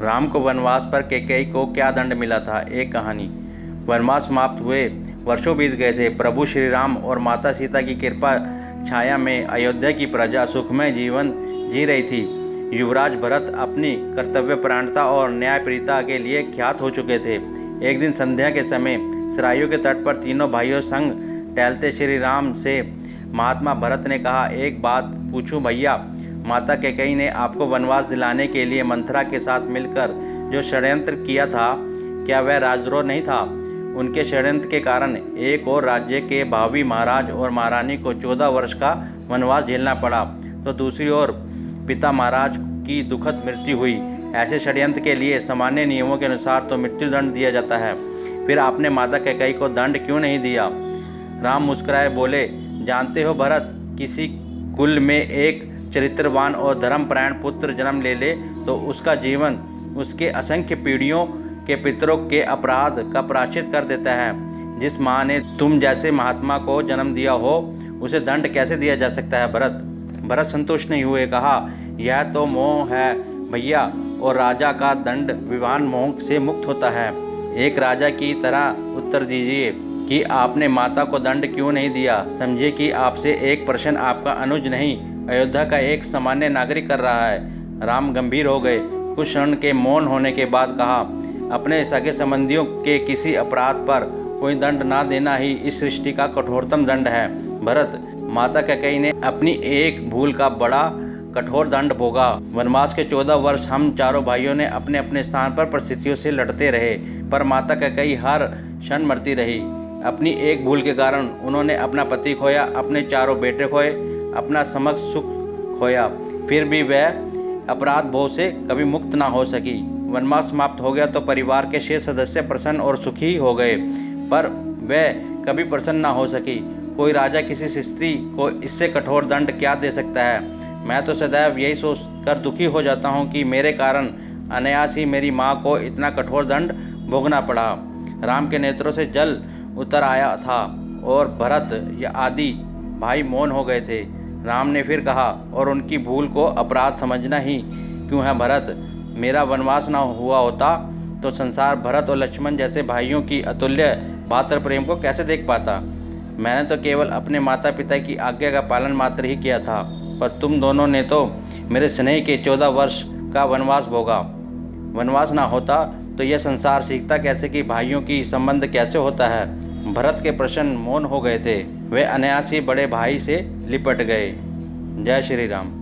राम को वनवास पर कैकेयी को क्या दंड मिला था। एक कहानी। वनवास समाप्त हुए वर्षों बीत गए थे। प्रभु श्री राम और माता सीता की कृपा छाया में अयोध्या की प्रजा सुखमय जीवन जी रही थी। युवराज भरत अपनी कर्तव्यपरायणता और न्यायप्रियता के लिए ख्यात हो चुके थे। एक दिन संध्या के समय सरायू के तट पर तीनों भाइयों संग टहलते श्री राम से महात्मा भरत ने कहा, एक बात पूछूं भैया, माता कैकेयी ने आपको वनवास दिलाने के लिए मंथरा के साथ मिलकर जो षड्यंत्र किया था, क्या वह राजद्रोह नहीं था? उनके षड्यंत्र के कारण एक और राज्य के भावी महाराज और महारानी को 14 वर्ष का वनवास झेलना पड़ा, तो दूसरी ओर पिता महाराज की दुखद मृत्यु हुई। ऐसे षड्यंत्र के लिए सामान्य नियमों के अनुसार तो मृत्युदंड दिया जाता है, फिर आपने माता कैकेयी को दंड क्यों नहीं दिया? राम मुस्कुराए बोले, जानते हो भरत, किसी कुल में एक चरित्रवान और धर्मपरायण पुत्र जन्म ले तो उसका जीवन उसके असंख्य पीढ़ियों के पितरों के अपराध का प्रायश्चित कर देता है। जिस माँ ने तुम जैसे महात्मा को जन्म दिया हो, उसे दंड कैसे दिया जा सकता है? भरत संतुष्ट नहीं हुए, कहा, यह तो मोह है भैया, और राजा का दंड विवान मोह से मुक्त होता है। एक राजा की तरह उत्तर दीजिए कि आपने माता को दंड क्यों नहीं दिया। समझिए कि आपसे एक प्रश्न आपका अनुज नहीं, अयोध्या का एक सामान्य नागरिक कर रहा है। राम गंभीर हो गए। कुछ क्षण के मौन होने के बाद कहा, अपने सगे संबंधियों के किसी अपराध पर कोई दंड ना देना ही इस सृष्टि का कठोरतम दंड है। भरत, माता कैकेयी ने अपनी एक भूल का बड़ा कठोर दंड भोगा। वनवास के 14 वर्ष हम चारों भाइयों ने अपने अपने स्थान पर परिस्थितियों से लड़ते रहे, पर माता कैकेयी हर क्षण मरती रही। अपनी एक भूल के कारण उन्होंने अपना पति खोया, अपने चारों बेटे खोए, अपना समस्त सुख खोया, फिर भी वह अपराध भोग से कभी मुक्त ना हो सकी। वनवास समाप्त हो गया तो परिवार के शेष सदस्य प्रसन्न और सुखी हो गए, पर वह कभी प्रसन्न ना हो सकी। कोई राजा किसी स्त्री को इससे कठोर दंड क्या दे सकता है? मैं तो सदैव यही सोच कर दुखी हो जाता हूँ कि मेरे कारण अनायास ही मेरी माँ को इतना कठोर दंड भोगना पड़ा। राम के नेत्रों से जल उतर आया था और भरत या आदि भाई मौन हो गए थे। राम ने फिर कहा, और उनकी भूल को अपराध समझना ही क्यों है भरत? मेरा वनवास ना हुआ होता तो संसार भरत और लक्ष्मण जैसे भाइयों की अतुल्य भातृ प्रेम को कैसे देख पाता? मैंने तो केवल अपने माता पिता की आज्ञा का पालन मात्र ही किया था, पर तुम दोनों ने तो मेरे स्नेह के 14 वर्ष का वनवास भोगा। वनवास ना होता तो यह संसार सीखता कैसे कि भाइयों की संबंध कैसे होता है? भरत के प्रश्न मौन हो गए थे। वे अनायास ही बड़े भाई से लिपट गए। जय श्री राम।